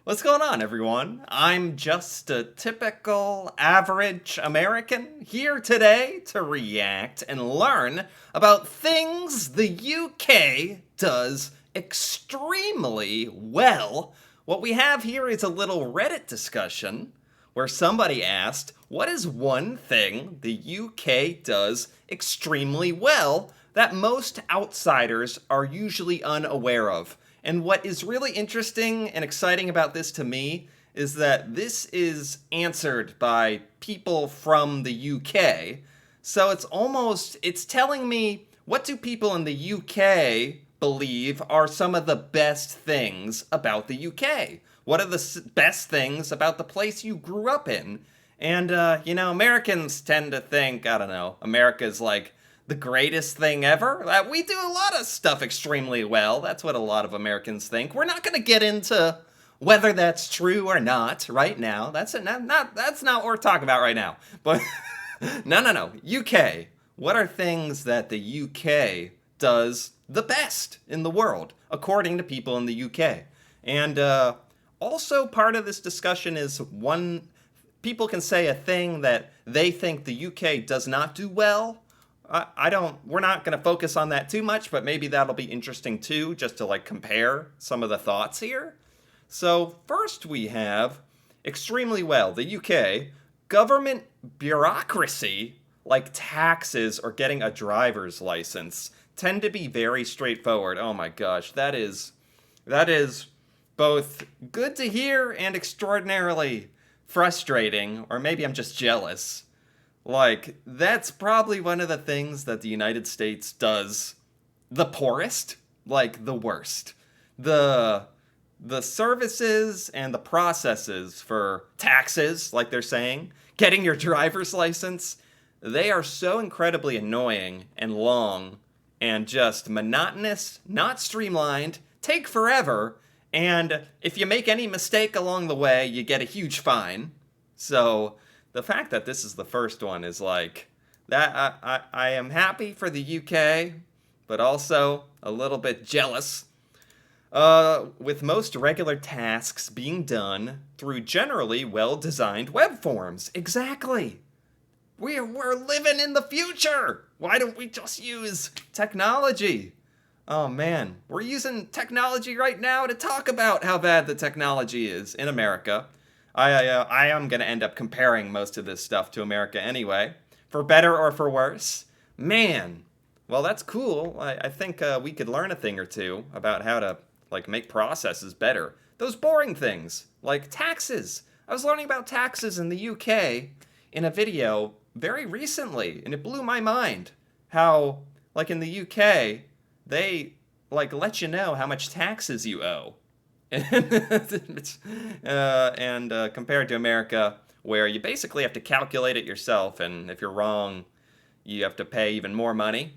What's going on, everyone? I'm just a typical average American here today to react and learn about things the UK does extremely well. What we have here is a little Reddit discussion where somebody asked, what is one thing the UK does extremely well that most outsiders are usually unaware of? And what is really interesting and exciting about this to me is that this is answered by people from the UK. So it's telling me, what do people in the UK believe are some of the best things about the UK? What are the best things about the place you grew up in? And, Americans tend to think, I don't know, America's like the greatest thing ever. We do a lot of stuff extremely well. That's what a lot of Americans think. We're not going to get into whether that's true or not right now. That's not what we're talking about right now. But no. UK. What are things that the UK does the best in the world, according to people in the UK? And also part of this discussion is people can say a thing that they think the UK does not do well. We're not going to focus on that too much, but maybe that'll be interesting too, just to compare some of the thoughts here. So first we have extremely well, the UK, government bureaucracy, like taxes or getting a driver's license, tend to be very straightforward. Oh my gosh, that is both good to hear and extraordinarily frustrating, or maybe I'm just jealous. That's probably one of the things that the United States does the poorest, the worst. The services and the processes for taxes, like they're saying, getting your driver's license, they are so incredibly annoying and long and just monotonous, not streamlined, take forever, and if you make any mistake along the way, you get a huge fine. So the fact that this is the first one is that I am happy for the UK, but also a little bit jealous. With most regular tasks being done through generally well-designed web forms. Exactly. We're living in the future. Why don't we just use technology? Oh man, we're using technology right now to talk about how bad the technology is in America. I am going to end up comparing most of this stuff to America anyway, for better or for worse. Man, well, that's cool. I think we could learn a thing or two about how to, make processes better. Those boring things, like taxes. I was learning about taxes in the UK in a video very recently, and it blew my mind. How, in the UK, they, let you know how much taxes you owe. And compared to America, where you basically have to calculate it yourself, and if you're wrong, you have to pay even more money.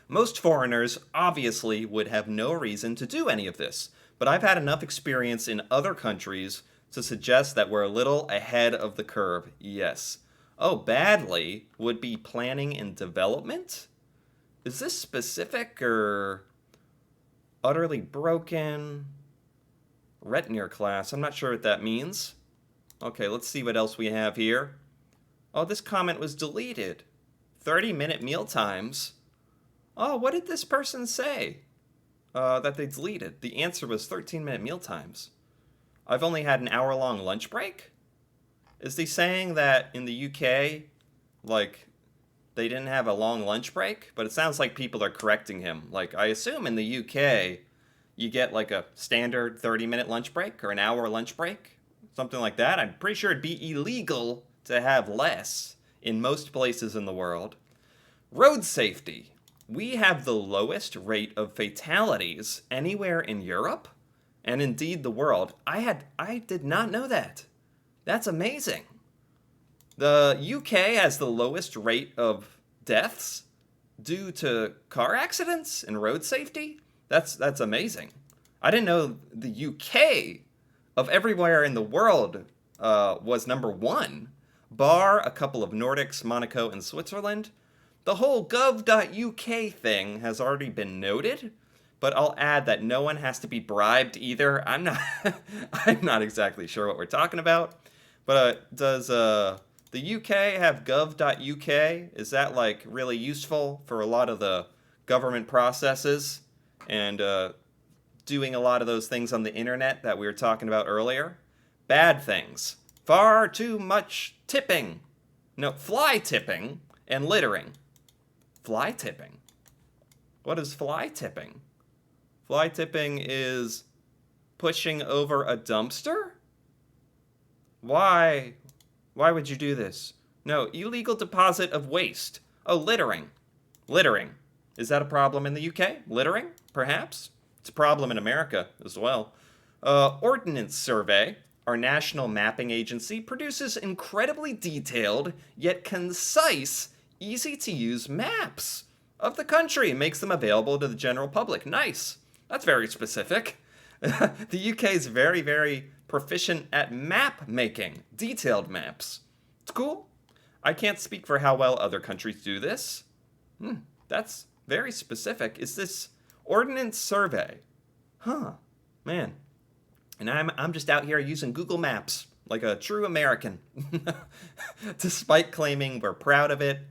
Most foreigners obviously would have no reason to do any of this, but I've had enough experience in other countries to suggest that we're a little ahead of the curve, yes. Oh, badly would be planning and development? Is this specific or utterly broken? Retinure class, I'm not sure what that means. Okay, let's see what else we have here. Oh, this comment was deleted. 30-minute meal times. Oh, what did this person say? That they deleted. The answer was 13-minute meal times. I've only had an hour-long lunch break? Is he saying that in the UK, they didn't have a long lunch break? But it sounds like people are correcting him. I assume in the UK, you get a standard 30-minute lunch break or an hour lunch break, something like that. I'm pretty sure it'd be illegal to have less in most places in the world. Road safety. We have the lowest rate of fatalities anywhere in Europe, and indeed the world. I did not know that. That's amazing. The UK has the lowest rate of deaths due to car accidents and road safety. That's amazing. I didn't know the UK of everywhere in the world was number one, bar a couple of Nordics, Monaco, and Switzerland. The whole gov.uk thing has already been noted. But I'll add that no one has to be bribed either. I'm not exactly sure what we're talking about. But does the UK have gov.uk? Is that like really useful for a lot of the government processes and doing a lot of those things on the internet that we were talking about earlier? Bad things. Far too much tipping. No, fly tipping and littering. Fly tipping. What is fly tipping? Fly tipping is pushing over a dumpster? Why? Why would you do this? No, illegal deposit of waste. Oh, littering. Littering. Is that a problem in the UK? Littering? Perhaps? It's a problem in America as well. Ordnance Survey, our national mapping agency, produces incredibly detailed, yet concise, easy-to-use maps of the country and makes them available to the general public. Nice. That's very specific. The UK is very, very proficient at map making, detailed maps. It's cool. I can't speak for how well other countries do this. That's very specific. Is this Ordnance Survey? Huh, man. And I'm just out here using Google Maps like a true American. Despite claiming we're proud of it,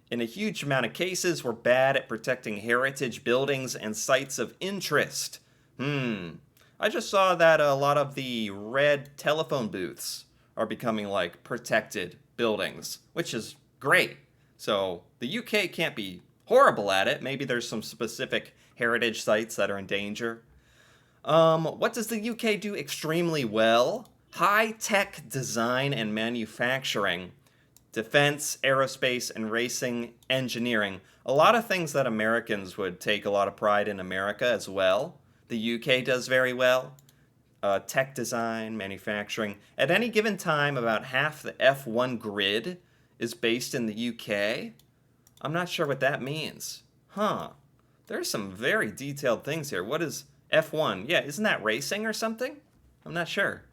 in a huge amount of cases, we're bad at protecting heritage buildings and sites of interest. I just saw that a lot of the red telephone booths are becoming like protected buildings, which is great. So the UK can't be horrible at it. Maybe there's some specific heritage sites that are in danger. What does the UK do extremely well? High-tech design and manufacturing. Defense, aerospace, and racing engineering. A lot of things that Americans would take a lot of pride in America as well. The UK does very well. Tech design, manufacturing. At any given time, about half the F1 grid is based in the UK. I'm not sure what that means. There's some very detailed things here. What is F1? Yeah, isn't that racing or something? I'm not sure.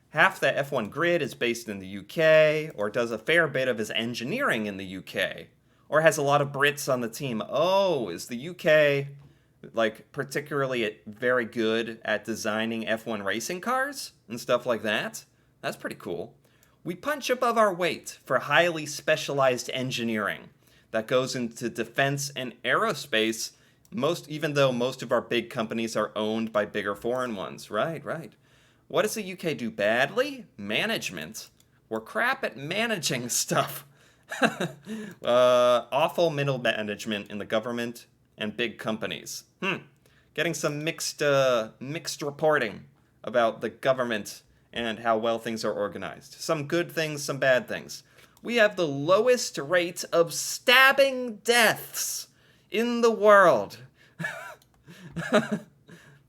Half the F1 grid is based in the UK, or does a fair bit of his engineering in the UK, or has a lot of Brits on the team. Oh, is the UK like particularly very good at designing F1 racing cars and stuff like that? That's pretty cool. We punch above our weight for highly specialized engineering that goes into defense and aerospace, even though most of our big companies are owned by bigger foreign ones. Right. What does the UK do badly? Management. We're crap at managing stuff. Awful middle management in the government and big companies. Getting some mixed reporting about the government and how well things are organized. Some good things, some bad things. We have the lowest rate of stabbing deaths in the world.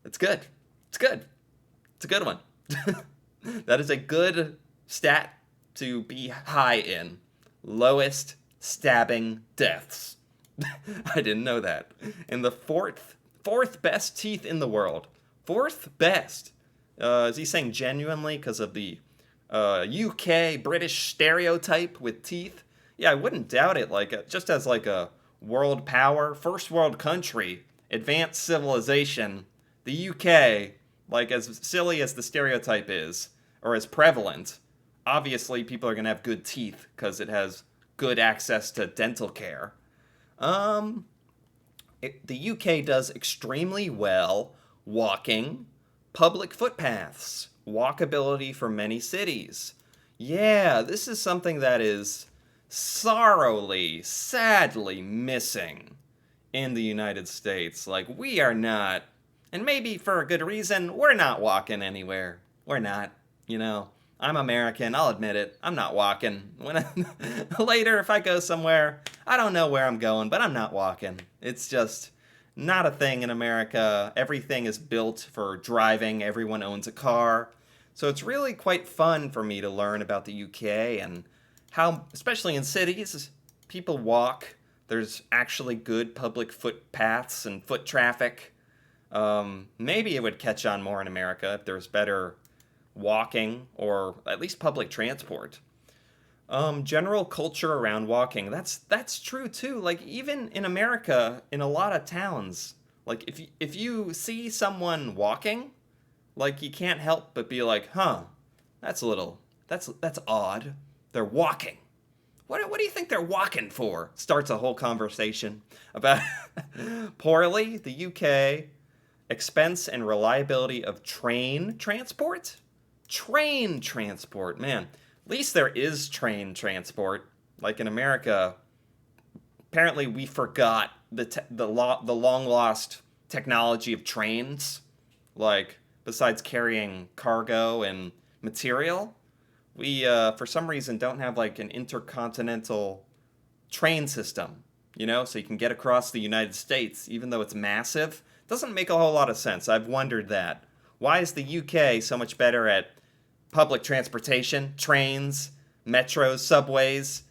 It's good. It's good. It's a good one. That is a good stat to be high in. Lowest stabbing deaths. I didn't know that. And the fourth best teeth in the world. Fourth best. Is he saying genuinely because of the UK British stereotype with teeth? Yeah, I wouldn't doubt it. Like just as like a world power, first world country, advanced civilization, the UK, like as silly as the stereotype is, or as prevalent, obviously people are going to have good teeth because it has good access to dental care. The UK does extremely well walking, public footpaths, walkability for many cities. Yeah, this is something that is sorrowfully, sadly missing in the United States. Like, we are not, and maybe for a good reason, we're not walking anywhere. We're not, I'm American, I'll admit it. I'm not walking. Later, if I go somewhere, I don't know where I'm going, but I'm not walking. It's just not a thing in America. Everything is built for driving. Everyone owns a car. So it's really quite fun for me to learn about the UK and how, especially in cities, people walk. There's actually good public footpaths and foot traffic. Maybe it would catch on more in America if there's better walking or at least public transport. General culture around walking. That's true too. Like even in America, in a lot of towns, Like if you see someone walking, like you can't help but be like, "Huh, that's a little that's odd. They're walking. What do you think they're walking for?" Starts a whole conversation about poorly the UK expense and reliability of train transport. Train transport, man. At least there is train transport. Like in America, apparently we forgot the long lost technology of trains. Like besides carrying cargo and material, we for some reason don't have like an intercontinental train system. So you can get across the United States, even though it's massive. Doesn't make a whole lot of sense. I've wondered that. Why is the UK so much better at public transportation, trains, metros, subways,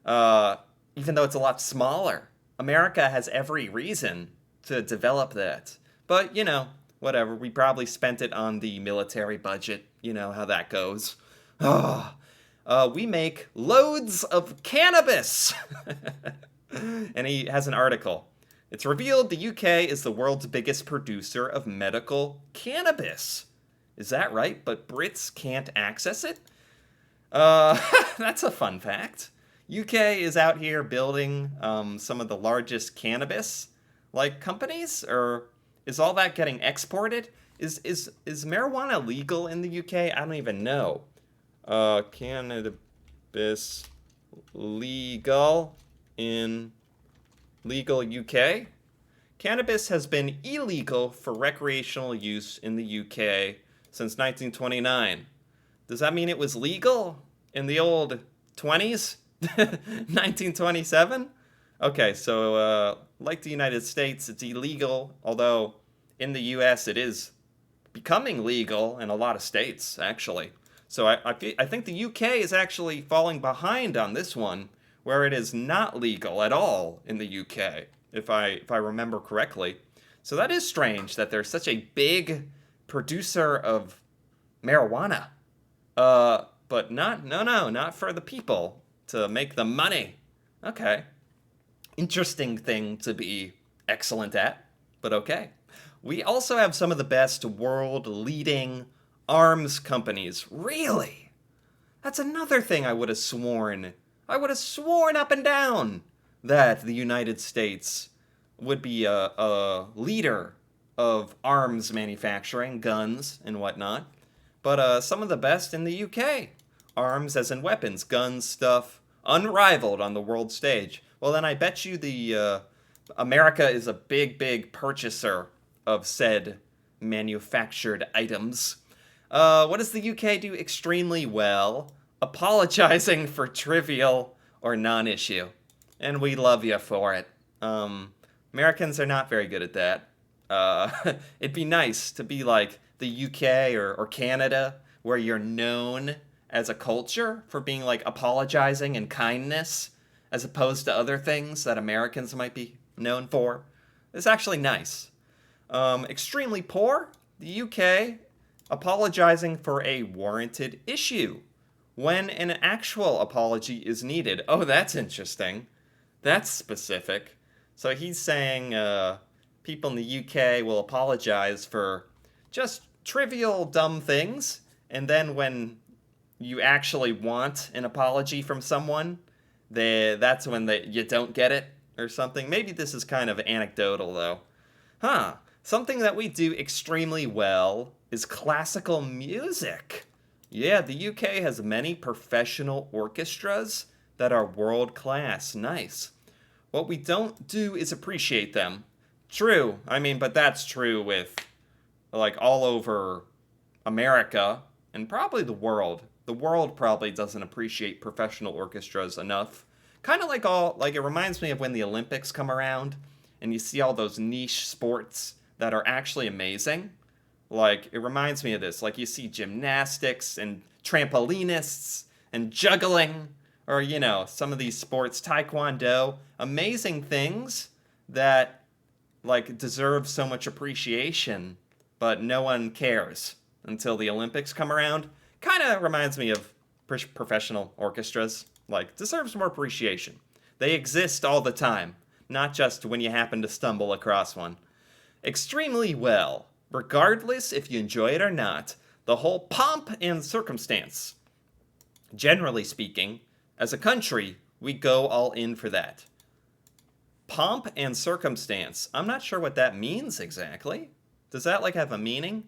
uh, even though it's a lot smaller? America has every reason to develop that. But, whatever. We probably spent it on the military budget. You know how that goes. We make loads of cannabis. And he has an article. It's revealed the UK is the world's biggest producer of medical cannabis. Is that right? But Brits can't access it? That's a fun fact. UK is out here building some of the largest cannabis like companies, or is all that getting exported? Is marijuana legal in the UK? I don't even know. Cannabis legal in legal UK? Cannabis has been illegal for recreational use in the UK since 1929. Does that mean it was legal in the old 20s? 1927? Okay, so like the United States, it's illegal, although in the US it is becoming legal in a lot of states, actually. So I think the UK is actually falling behind on this one, where it is not legal at all in the UK, if I remember correctly. So that is strange that there's such a big producer of marijuana. But not for the people to make the money. Okay. Interesting thing to be excellent at, but okay. We also have some of the best world leading arms companies. Really? That's another thing I would have sworn. I would have sworn up and down that the United States would be a leader of arms manufacturing, guns, and whatnot. But some of the best in the UK. Arms as in weapons, guns, stuff, unrivaled on the world stage. Well, then I bet you the America is a big purchaser of said manufactured items. What does the UK do extremely well? Apologizing for trivial or non-issue. And we love you for it. Americans are not very good at that. It'd be nice to be like the UK or Canada, where you're known as a culture for being like apologizing and kindness, as opposed to other things that Americans might be known for. It's actually nice. Extremely poor, the UK apologizing for a warranted issue when an actual apology is needed. Oh, that's interesting. That's specific. So he's saying people in the UK will apologize for just trivial, dumb things, and then when you actually want an apology from someone, that's when you don't get it or something. Maybe this is kind of anecdotal, though. Something that we do extremely well is classical music. Yeah, the UK has many professional orchestras that are world class. Nice. What we don't do is appreciate them. True. But that's true with like all over America and probably the world. The world probably doesn't appreciate professional orchestras enough. Kind of like it reminds me of when the Olympics come around and you see all those niche sports that are actually amazing. Like, it reminds me of this. Like, you see gymnastics and trampolinists and juggling, or, some of these sports, taekwondo, amazing things that, like, deserve so much appreciation, but no one cares until the Olympics come around. Kind of reminds me of professional orchestras. Like, deserves more appreciation. They exist all the time, not just when you happen to stumble across one. extremely well, regardless if you enjoy it or not. The whole pomp and circumstance. Generally speaking, as a country, we go all in for that. Pomp and circumstance. I'm not sure what that means exactly. Does that like have a meaning?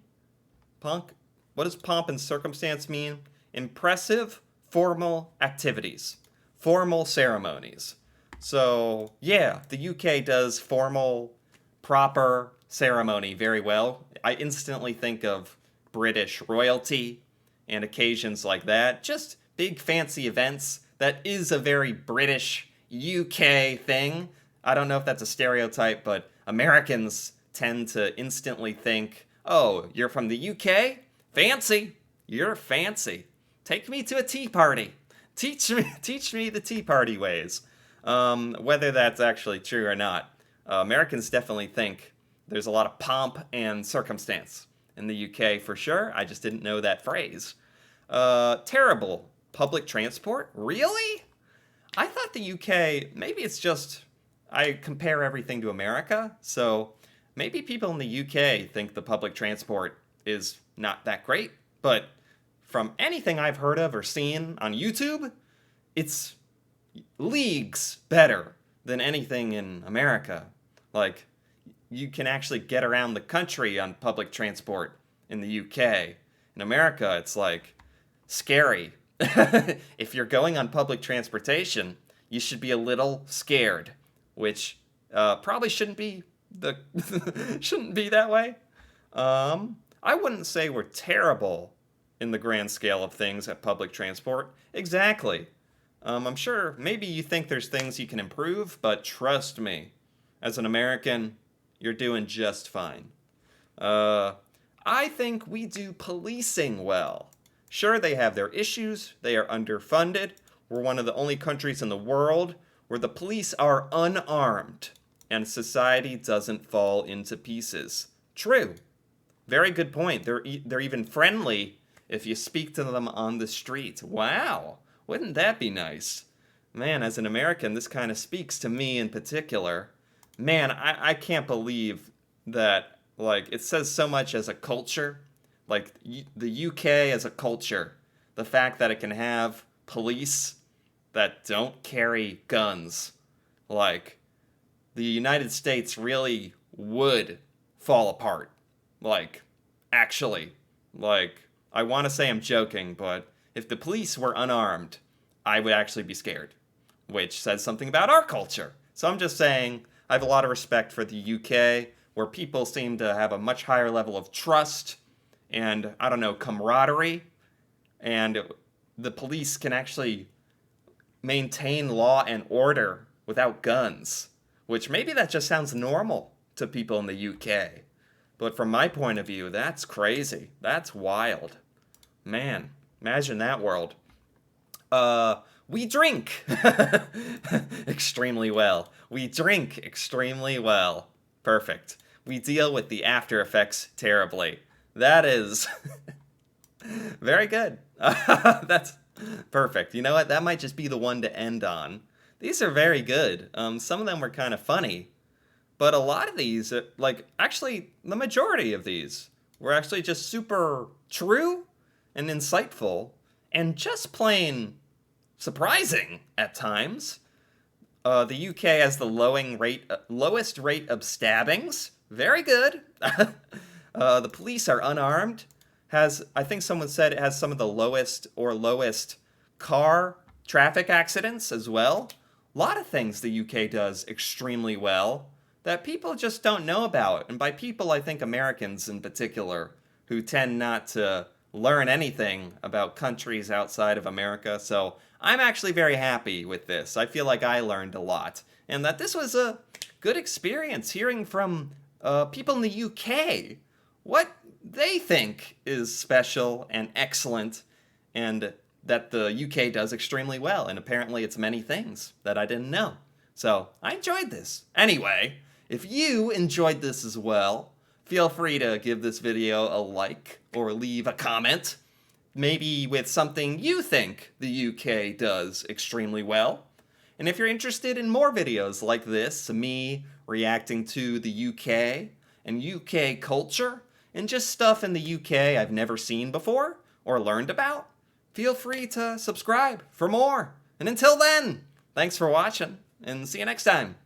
Punk? What does pomp and circumstance mean? Impressive, formal activities, formal ceremonies. So, yeah, the UK does formal, proper ceremony very well. I instantly think of British royalty and occasions like that. Just big fancy events. That is a very British UK thing. I don't know if that's a stereotype, but Americans tend to instantly think, oh, you're from the UK? Fancy. You're fancy. Take me to a tea party. Teach me the tea party ways. Whether that's actually true or not, Americans definitely think there's a lot of pomp and circumstance in the UK for sure. I just didn't know that phrase. Terrible public transport? Really? I thought the UK, maybe it's just I compare everything to America, so maybe people in the UK think the public transport is not that great, but from anything I've heard of or seen on YouTube, it's leagues better than anything in America. Like, you can actually get around the country on public transport in the UK. In America, it's like scary. If you're going on public transportation, you should be a little scared, which probably shouldn't be the shouldn't be that way. I wouldn't say we're terrible in the grand scale of things at public transport. Exactly. I'm sure maybe you think there's things you can improve, but trust me, as an American, you're doing just fine. I think we do policing well. Sure, they have their issues, they are underfunded. We're one of the only countries in the world where the police are unarmed and society doesn't fall into pieces. True. Very good point. They're even friendly if you speak to them on the street. Wow. Wouldn't that be nice? Man, as an American, this kind of speaks to me in particular. Man, I can't believe that, like, it says so much as a culture. Like, the UK as a culture. The fact that it can have police that don't carry guns. Like, the United States really would fall apart. Like, actually. Like, I want to say I'm joking, but if the police were unarmed, I would actually be scared. Which says something about our culture. So I'm just saying, I have a lot of respect for the UK, where people seem to have a much higher level of trust and, I don't know, camaraderie. And the police can actually maintain law and order without guns. Which maybe that just sounds normal to people in the UK. But from my point of view, that's crazy. That's wild. Man, imagine that world. We drink extremely well. We drink extremely well. Perfect. We deal with the after effects terribly. That is very good. That's perfect. You know what? That might just be the one to end on. These are very good. Some of them were kind of funny, but a lot of these, like, actually, the majority of these were actually just super true and insightful and just plain surprising at times. The UK has the lowest rate of stabbings. Very good. The police are unarmed. I think someone said it has some of the lowest car traffic accidents as well. A lot of things the UK does extremely well that people just don't know about. And by people, I think Americans in particular, who tend not to learn anything about countries outside of America. So I'm actually very happy with this. I feel like I learned a lot. And that this was a good experience hearing from people in the UK what they think is special and excellent, and that the UK does extremely well. And apparently it's many things that I didn't know. So I enjoyed this. Anyway, if you enjoyed this as well, feel free to give this video a like or leave a comment. Maybe with something you think the UK does extremely well. And if you're interested in more videos like this, me reacting to the UK and UK culture, and just stuff in the UK I've never seen before or learned about, feel free to subscribe for more. And until then, thanks for watching, and see you next time.